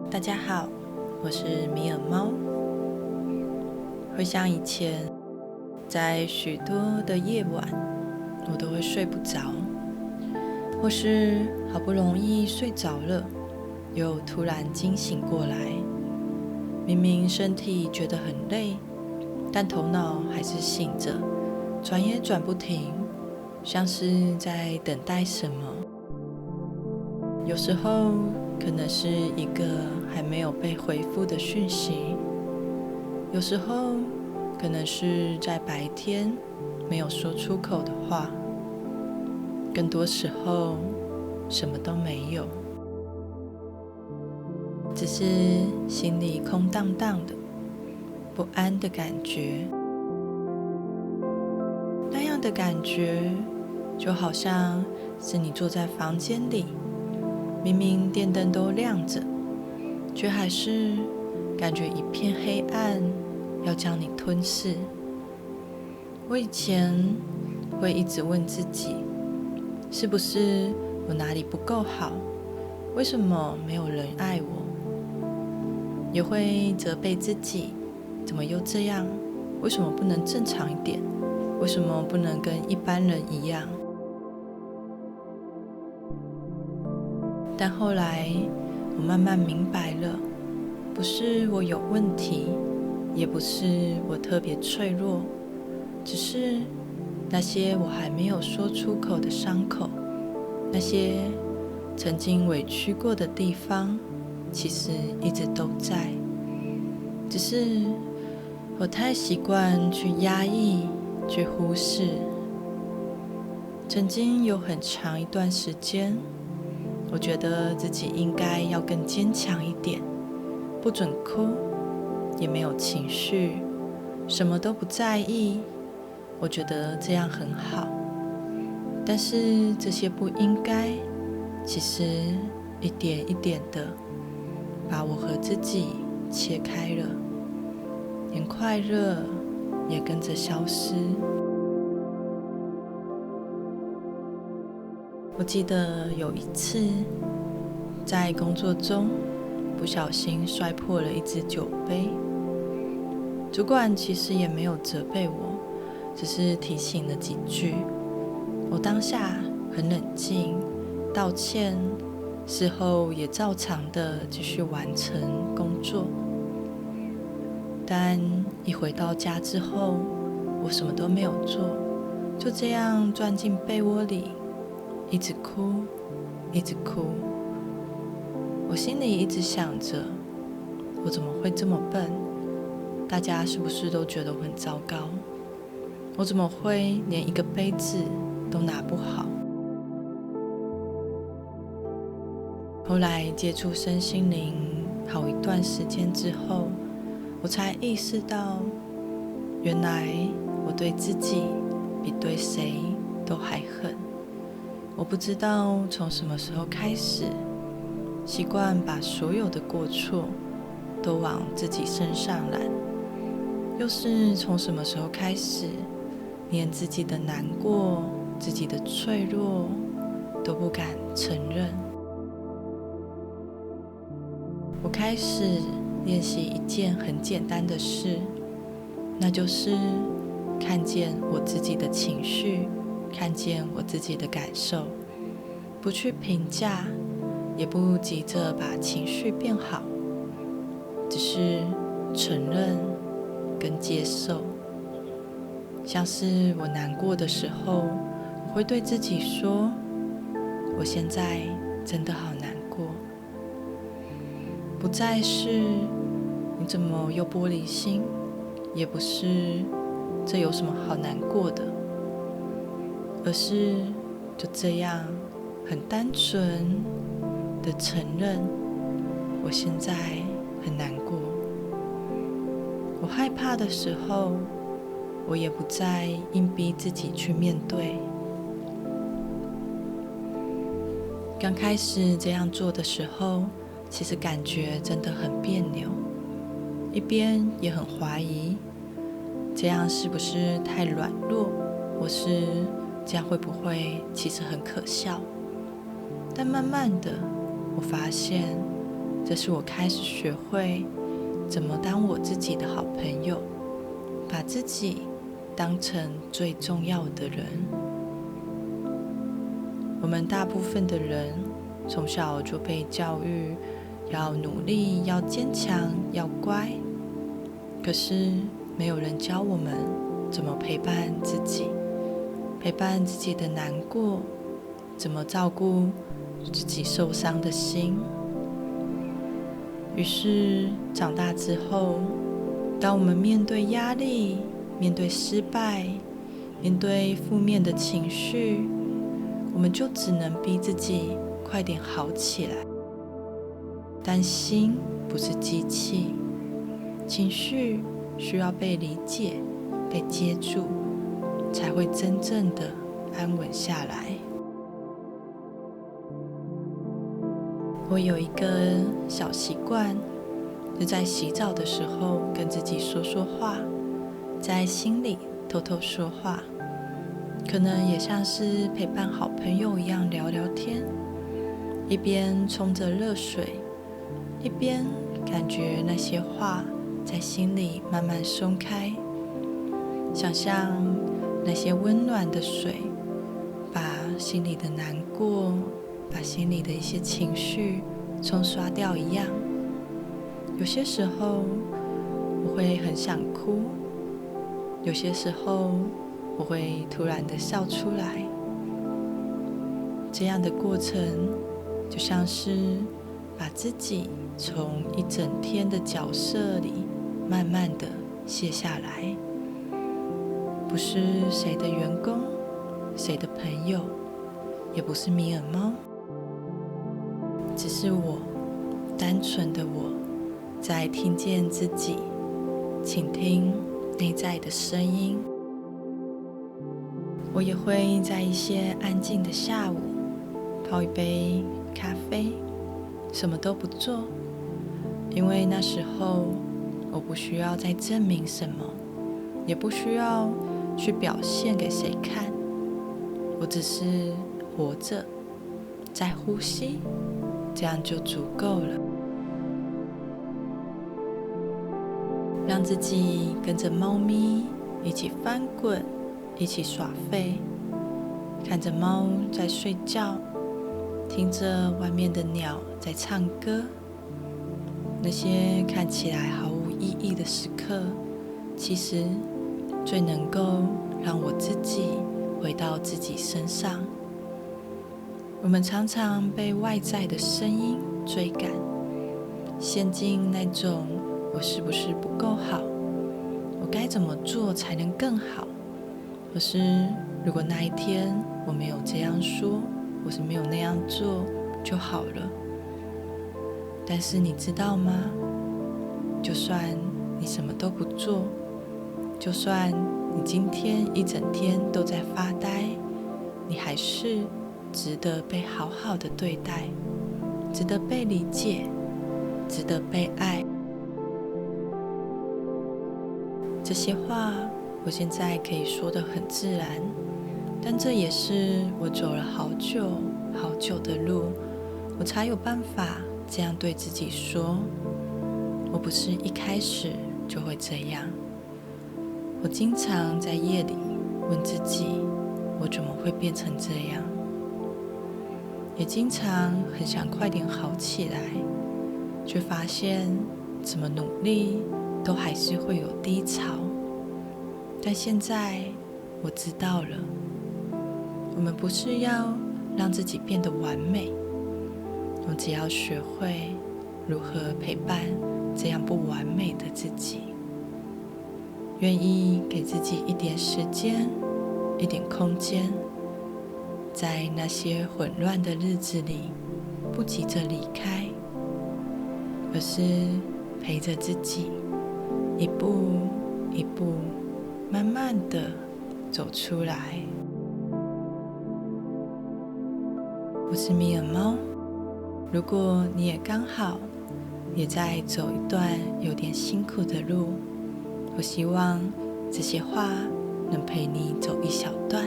大家好，我是米尔猫。回想以前，在许多的夜晚，我都会睡不着，或是好不容易睡着了，又突然惊醒过来。明明身体觉得很累，但头脑还是醒着，转也转不停，像是在等待什么。有时候可能是一个还没有被回复的讯息，有时候可能是在白天没有说出口的话，更多时候什么都没有，只是心里空荡荡的、不安的感觉。那样的感觉就好像是你坐在房间里，明明电灯都亮着，却还是感觉一片黑暗要将你吞噬。我以前会一直问自己，是不是我哪里不够好？为什么没有人爱我？也会责备自己，怎么又这样？为什么不能正常一点？为什么不能跟一般人一样？但后来我慢慢明白了，不是我有问题，也不是我特别脆弱，只是那些我还没有说出口的伤口，那些曾经委屈过的地方，其实一直都在，只是我太习惯去压抑，去忽视。曾经有很长一段时间，我觉得自己应该要更坚强一点，不准哭，也没有情绪，什么都不在意，我觉得这样很好。但是这些不应该，其实一点一点的把我和自己切开了，连快乐也跟着消失。我记得有一次在工作中不小心摔破了一只酒杯，主管其实也没有责备我，只是提醒了几句。我当下很冷静，道歉，事后也照常的继续完成工作。但一回到家之后，我什么都没有做，就这样钻进被窝里，一直哭，一直哭。我心里一直想着，我怎么会这么笨？大家是不是都觉得我很糟糕？我怎么会连一个杯子都拿不好？后来接触身心灵好一段时间之后，我才意识到，原来我对自己比对谁都还狠。我不知道从什么时候开始，习惯把所有的过错都往自己身上揽，又是从什么时候开始，连自己的难过、自己的脆弱都不敢承认。我开始练习一件很简单的事，那就是看见我自己的情绪，看见我自己的感受，不去评价，也不急着把情绪变好，只是承认跟接受。像是我难过的时候，我会对自己说，我现在真的好难过。不再是你怎么又玻璃心，也不是这有什么好难过的，而是就这样很单纯的承认，我现在很难过。我害怕的时候，我也不再硬逼自己去面对。刚开始这样做的时候，其实感觉真的很别扭，一边也很怀疑，这样是不是太软弱，或是这样会不会其实很可笑？但慢慢的，我发现这是我开始学会怎么当我自己的好朋友，把自己当成最重要的人。我们大部分的人从小就被教育要努力、要坚强、要乖，可是没有人教我们怎么陪伴自己，陪伴自己的难过，怎么照顾自己受伤的心。于是长大之后，当我们面对压力、面对失败、面对负面的情绪，我们就只能逼自己快点好起来。但心不是机器，情绪需要被理解、被接住，才会真正的安稳下来。我有一个小习惯，就在洗澡的时候跟自己说说话，在心里偷偷说话，可能也像是陪伴好朋友一样聊聊天，一边冲着热水，一边感觉那些话在心里慢慢松开，想象那些温暖的水把心里的难过，把心里的一些情绪冲刷掉一样。有些时候我会很想哭，有些时候我会突然的笑出来。这样的过程就像是把自己从一整天的角色里慢慢的卸下来，不是谁的员工，谁的朋友，也不是米尔猫，只是我，单纯的我，在听见自己，倾听内在的声音。我也会在一些安静的下午，泡一杯咖啡，什么都不做，因为那时候我不需要再证明什么，也不需要去表现给谁看，我只是活着，在呼吸，这样就足够了。让自己跟着猫咪一起翻滚，一起耍废，看着猫在睡觉，听着外面的鸟在唱歌。那些看起来毫无意义的时刻，其实最能够让我自己回到自己身上。我们常常被外在的声音追赶，陷进那种我是不是不够好，我该怎么做才能更好，或是如果那一天我没有这样说，或是没有那样做就好了。但是你知道吗？就算你什么都不做，就算你今天一整天都在发呆，你还是值得被好好的对待，值得被理解，值得被爱。这些话我现在可以说得很自然，但这也是我走了好久好久的路，我才有办法这样对自己说。我不是一开始就会这样，我经常在夜里问自己，我怎么会变成这样，也经常很想快点好起来，却发现怎么努力都还是会有低潮。但现在我知道了，我们不是要让自己变得完美，我只要学会如何陪伴这样不完美的自己，愿意给自己一点时间，一点空间，在那些混乱的日子里，不急着离开，而是陪着自己，一步一步慢慢的走出来。我是米尔猫，如果你也刚好也在走一段有点辛苦的路，我希望这些话能陪你走一小段，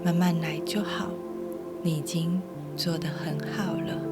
慢慢来就好，你已经做得很好了。